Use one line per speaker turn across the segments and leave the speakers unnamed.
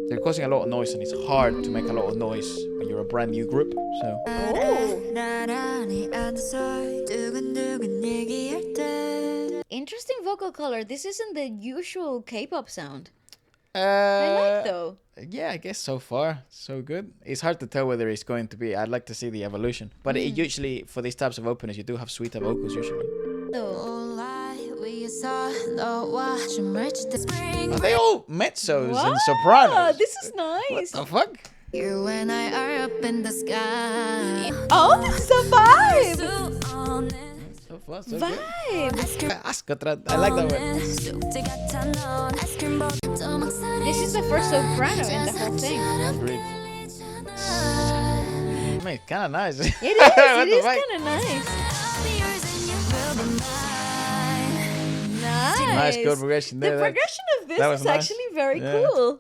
they're causing a lot of noise, and it's hard to make a lot of noise when you're a brand new group. So.
Oh. Interesting vocal color. This isn't the usual K-pop sound. I like though.
Yeah, I guess so far so good. It's hard to tell whether it's going to be. I'd like to see the evolution, but it usually for these types of openers, you do have sweeter vocals usually. Are they all mezzos and sopranos?
This is nice.
What the fuck?
You and I are up in the sky.
Oh, this is a vibe.
So far, so
Vibe.
good. I like that one.
This is the first soprano in the whole thing.
Agreed. I mean, it's kind of nice.
It is. It is kind of nice. Nice.
Nice chord progression there.
The progression of this
that was
is
nice.
actually very
Yeah.
cool.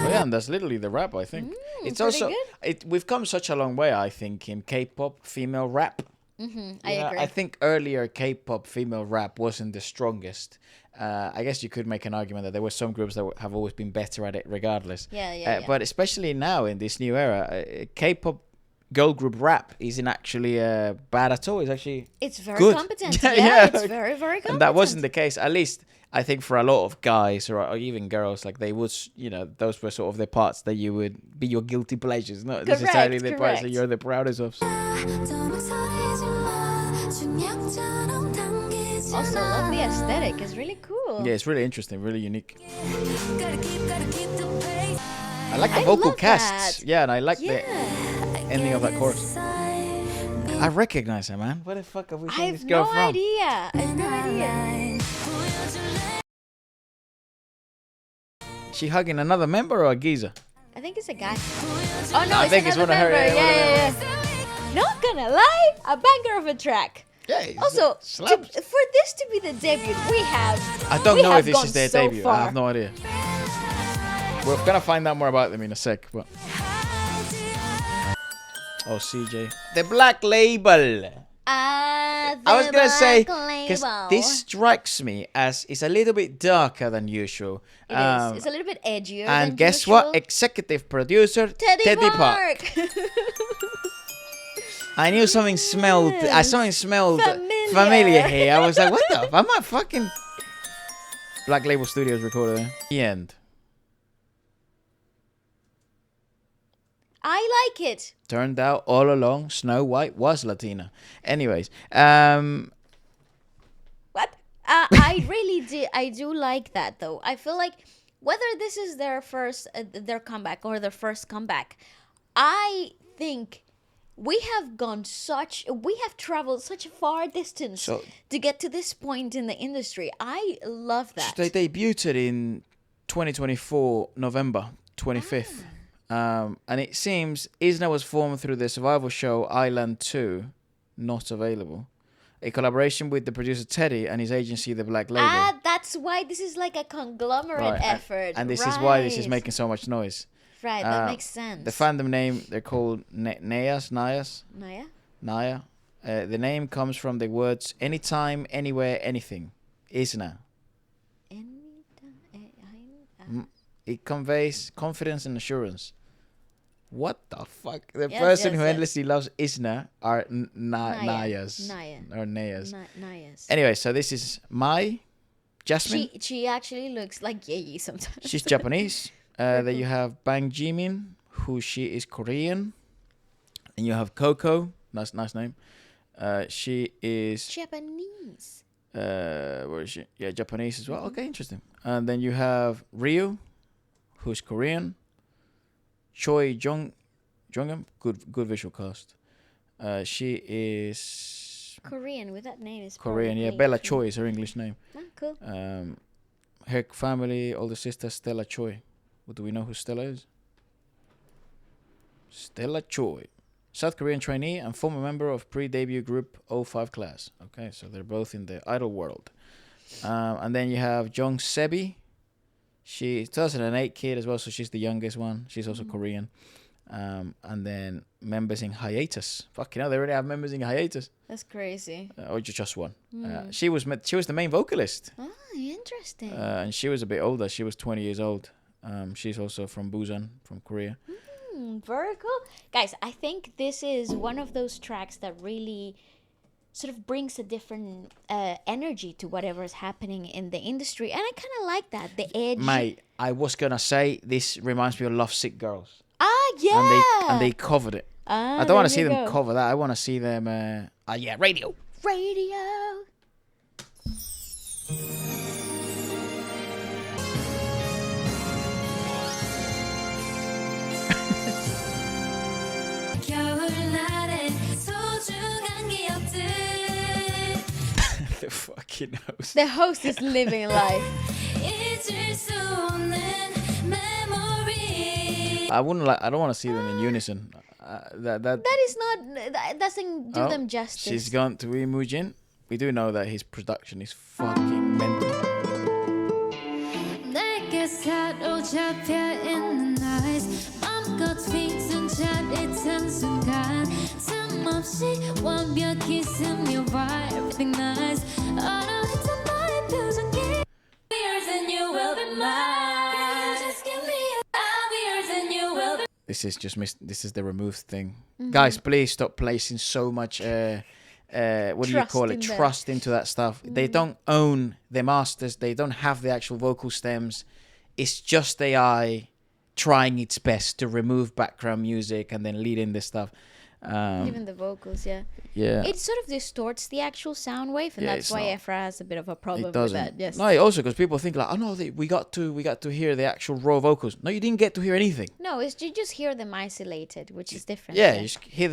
Oh yeah, and that's literally the rap, I think. It's
pretty
also
good.
we've come such a long way, I think, in K-pop female rap.
I agree.
I think earlier K-pop female rap wasn't the strongest. I guess you could make an argument that there were some groups that have always been better at it, regardless.
Yeah.
But especially now in this new era, K-pop girl group rap isn't actually bad at all. It's actually
It's very
good.
competent.
Yeah,
Yeah,
yeah.
it's very, very competent.
And that wasn't the case, at least I think for a lot of guys or even girls, like they would, those were sort of the parts that you would be your guilty pleasures, not necessarily the parts that
correct.
you're the proudest of.
Also, love the aesthetic. It's really cool.
Yeah, it's really interesting, really unique. I like the
I
vocal
love
casts.
that.
Yeah, and I like the
Yeah.
ending of that chorus. I recognize her, man. Where the fuck have we
I
seen
have
this girl
no
from?
idea. I have no idea.
She hugging another member or a geezer?
I think it's a guy. Oh no,
I
it's
think it's
another
one of her,
member.
yeah,
Yeah. Not gonna lie, a banger of a track.
Yeah. it's-
Also,
slaps.
for this to be the debut, we have.
I don't
we
know
have
if this
gone
is their
so
debut.
Far.
I have no idea. We're gonna find out more about them in a sec. But oh, CJ, the Black Label. I was gonna say because this strikes me as it's a little bit darker than usual.
It is. It's a little bit edgier.
And
than
guess
usual.
what? Executive producer
Teddy
Park.
Park.
I knew something smelled. Something smelled
Familiar.
familiar here. I was like, what the? I'm not fucking. Black Label Studios recorded there. The end.
I like it.
Turned out all along, Snow White was Latina. Anyways,
What? I really do. I do like that though. I feel like whether this is their first, their comeback or their first comeback, I think we have traveled such a far distance
So-
to get to this point in the industry. I love that.
they debuted in 2024, November 25th. And it seems IZNA was formed through the survival show Island 2, not available. A collaboration with the producer Teddy and his agency, The Black Label.
That's why this is like a conglomerate
Right,
effort.
And this is why this is
Right.
making so much noise.
Right, that makes sense.
The fandom name, they're called Naya.
Naya?
The name comes from the words anytime, anywhere, anything. IZNA. It conveys confidence and assurance. What the fuck? The
Yes,
person
yes,
who
yes.
endlessly loves IZNA are
Naya.
Nayas.
Naya.
Or Nayas.
Nayas.
Anyway, so this is Mai, Jasmine.
She actually looks like Yeji sometimes.
She's Japanese. Then you have Bang Jimin, who she is Korean. And you have Coco. Nice name. She is...
Japanese.
where is she? Yeah, Japanese as well. Okay, interesting. And then you have Ryu, who's Korean. Choi Jongam, good visual cast. She is
Korean with that name is
Korean. Yeah,
probably
Bella
Korean.
Choi is her English name.
Oh, cool.
Her family, older sister Stella Choi. What do we know who Stella is? Stella Choi, South Korean trainee and former member of pre-debut group 05 class. Okay, so they're both in the idol world. And then you have Jung Sebi. She's 2008 kid as well, so she's the youngest one. She's also Korean. And then members in hiatus. Fucking hell, they already have members in hiatus.
That's crazy.
Or just one. She was the main vocalist.
interesting.
And she was a bit older. She was 20 years old. She's also from Busan, from Korea.
Very cool. Guys, I think this is one of those tracks that really sort of brings a different energy to whatever is happening in the industry. And I kind of like that. The edge.
Mate, I was going to say, this reminds me of Love Sick Girls.
Yeah.
And they covered it. I don't want to see them cover that. I want to see them... Radio.
Radio.
The fucking host.
The host is living life.
I don't want to see them in unison.
That is not. That doesn't do them justice.
She's gone to Imujin. We do know that his production is fucking mental. This is just this is the removed thing. Guys, please stop placing so much what do you call it? Trust into that stuff. They don't own the masters. They don't have the actual vocal stems. It's just AI trying its best to remove background music and then lead in this stuff.
Even the vocals, yeah. It sort of distorts the actual sound wave, and that's why Efra has a bit of a problem with that. Yes.
No, also because people think like, oh no, we got to hear the actual raw vocals. No, you didn't get to hear anything.
No, you just hear them isolated, which is different.
Yeah, you just hear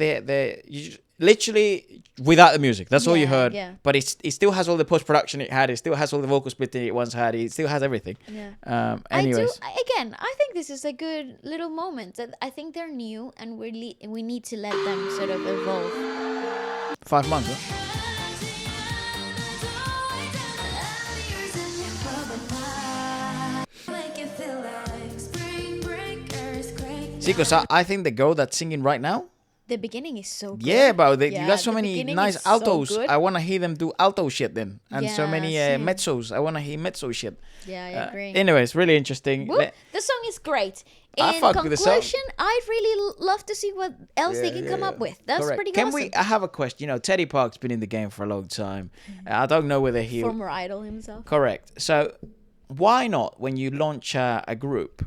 literally without the music. That's all you heard.
Yeah.
But it still has all the post production it had. It still has all the vocal splitting it once had. It still has everything.
Yeah.
Anyways,
I think this is a good little moment. I think they're new, and we need to let them sort of evolve.
5 months. Huh? See, because I think the girl that's singing right now.
The beginning is so good.
Yeah, but you got so many nice altos. I want to hear them do alto shit then. And so many mezzos. I want to hear mezzo shit.
Yeah, I agree.
Anyways, really interesting.
The song is great. In conclusion, I'd really love to see what else they can come up with. That's pretty awesome.
I have a question. You know, Teddy Park's been in the game for a long time. I don't know whether he...
Former idol himself.
Correct. So why not, when you launch a group,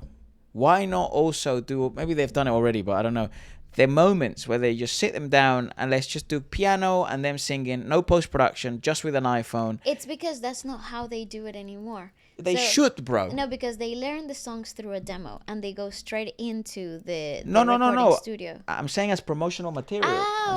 why not also do... Maybe they've done it already, but I don't know. The moments where they just sit them down and let's just do piano and them singing, no post-production, just with an iPhone.
It's because that's not how they do it anymore.
They should, bro.
No, because they learn the songs through a demo and they go straight into the recording studio.
I'm saying as promotional material.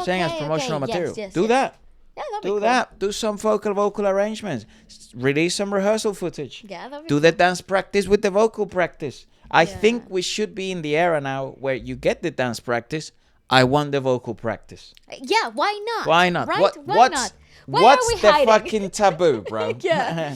Material. Yes,
do that.
Yeah,
do that. Do some vocal arrangements. Release some rehearsal footage.
Yeah, that'd be
Do the dance practice with the vocal practice. I think we should be in the era now where you get the dance practice. I want the vocal practice.
Yeah, why not?
Why not?
Right?
What's the fucking taboo, bro?
Yeah.